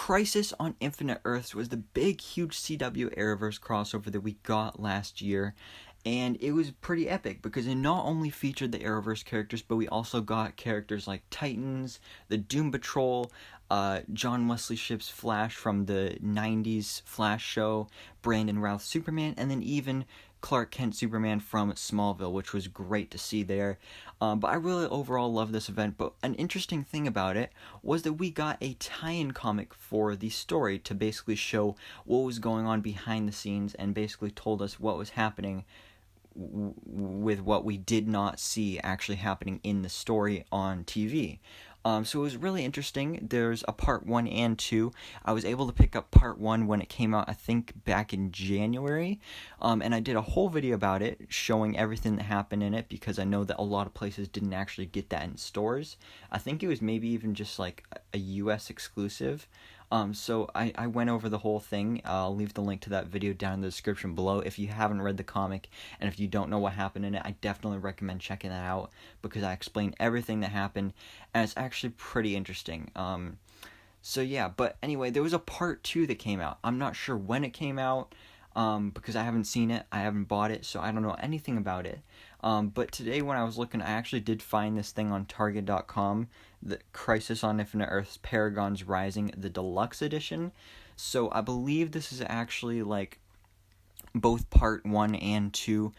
Crisis on Infinite Earths was the big, huge CW Arrowverse crossover that we got last year, and it was pretty epic because it not only featured the Arrowverse characters, but we also got characters like Titans, the Doom Patrol, John Wesley Shipp's Flash from the 90s Flash show, Brandon Routh Superman, and then even Clark Kent Superman from Smallville, which was great to see there. But I really overall love this event. But an interesting thing about it was that we got a tie-in comic for the story to basically show what was going on behind the scenes and basically told us what was happening with what we did not see actually happening in the story on TV. So it was really interesting. There's a part 1 and 2. I was able to pick up part 1 when it came out, I think back in January. And I did a whole video about it, showing everything that happened in it, because I know that a lot of places didn't actually get that in stores. I think it was maybe even just like a US exclusive. So I went over the whole thing. I'll leave the link to that video down in the description below. If you haven't read the comic and if you don't know what happened in it, I definitely recommend checking that out because I explain everything that happened, and it's actually pretty interesting. So yeah, but anyway, there was a part 2 that came out. I'm not sure when it came out because I haven't seen it, I haven't bought it, so I don't know anything about it. But today when I was looking, I actually did find this thing on Target.com, the Crisis on Infinite Earths Paragons Rising, the Deluxe Edition. So I believe this is actually like both part 1 and 2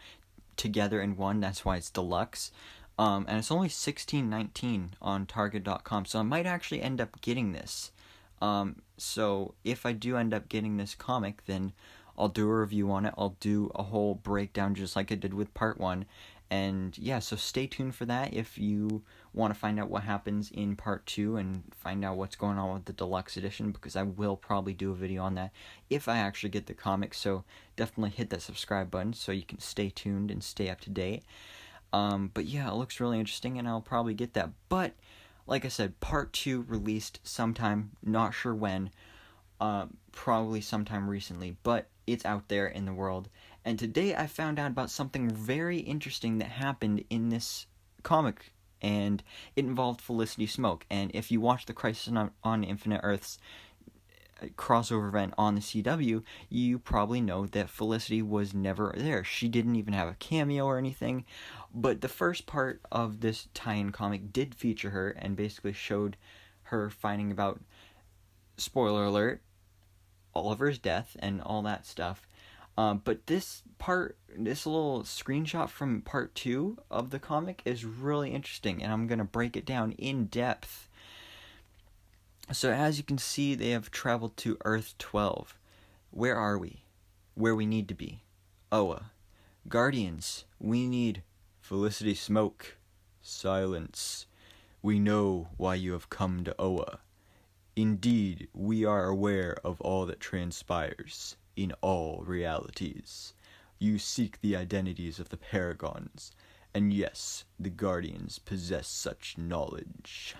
together in one, that's why it's deluxe. And it's only $16.19 on Target.com, so I might actually end up getting this. So if I do end up getting this comic, then I'll do a review on it. I'll do a whole breakdown just like I did with part 1. And yeah, so stay tuned for that if you want to find out what happens in part 2 and find out what's going on with the deluxe edition, because I will probably do a video on that if I actually get the comic. So definitely hit that subscribe button so you can stay tuned and stay up to date. But yeah, it looks really interesting and I'll probably get that. But like I said, part 2 released sometime, not sure when, probably sometime recently, but it's out there in the world. And today I found out about something very interesting that happened in this comic, and it involved Felicity Smoak. And if you watch the Crisis on Infinite Earths crossover event on the CW, you probably know that Felicity was never there. She didn't even have a cameo or anything. But the first part of this tie-in comic did feature her and basically showed her finding about, spoiler alert, Oliver's death and all that stuff. But this little screenshot from part 2 of the comic is really interesting, and I'm going to break it down in depth. So as you can see, they have traveled to Earth 12. Where are we? Where we need to be. Oa. Guardians, we need Felicity Smoak. Silence. We know why you have come to Oa. Indeed, we are aware of all that transpires in all realities. You seek the identities of the Paragons, and yes, the Guardians possess such knowledge.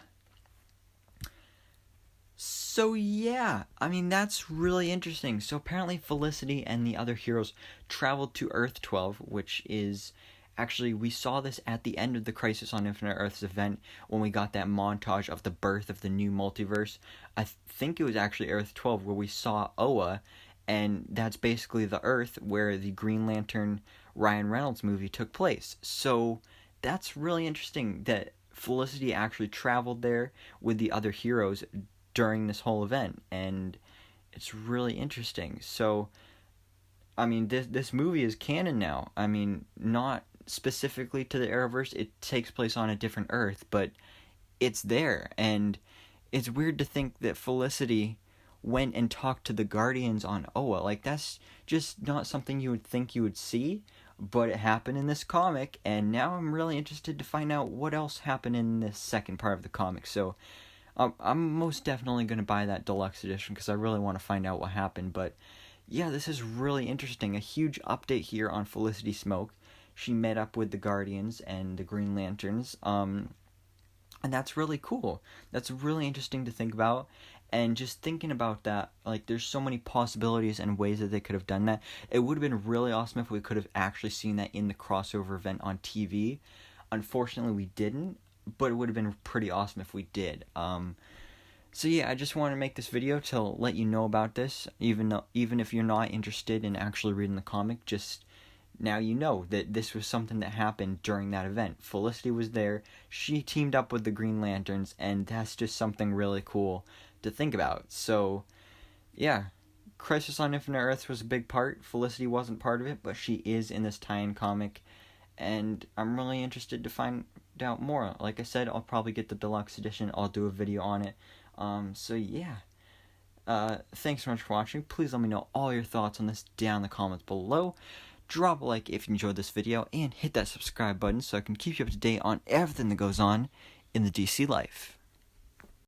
So yeah, I mean, that's really interesting. So apparently Felicity and the other heroes traveled to Earth 12, which is... Actually, we saw this at the end of the Crisis on Infinite Earths event when we got that montage of the birth of the new multiverse. I think it was actually Earth 12 where we saw Oa, and that's basically the Earth where the Green Lantern Ryan Reynolds movie took place. So that's really interesting that Felicity actually traveled there with the other heroes during this whole event, and it's really interesting. So, I mean, this movie is canon now. I mean, not specifically to the Arrowverse, it takes place on a different Earth, but it's there, and it's weird to think that Felicity went and talked to the Guardians on Oa. Like, that's just not something you would think you would see, but it happened in this comic, and now I'm really interested to find out what else happened in this second part of the comic. So I'm most definitely going to buy that deluxe edition because I really want to find out what happened. But yeah, this is really interesting. A huge update here on Felicity Smoak. She met up with the Guardians and the Green Lanterns, and that's really cool. That's really interesting to think about, and just thinking about that, like, there's so many possibilities and ways that they could have done that. It would have been really awesome if we could have actually seen that in the crossover event on TV. Unfortunately, we didn't, but it would have been pretty awesome if we did. So yeah, I just want to make this video to let you know about this, even if you're not interested in actually reading the comic. Just now you know that this was something that happened during that event. Felicity was there. She teamed up with the Green Lanterns, and that's just something really cool to think about. So yeah, Crisis on Infinite Earths was a big part. Felicity wasn't part of it, but she is in this tie-in comic, and I'm really interested to find out more. Like I said, I'll probably get the deluxe edition. I'll do a video on it. So yeah. Thanks so much for watching. Please let me know all your thoughts on this down in the comments below. Drop a like if you enjoyed this video, and hit that subscribe button so I can keep you up to date on everything that goes on in the DC life.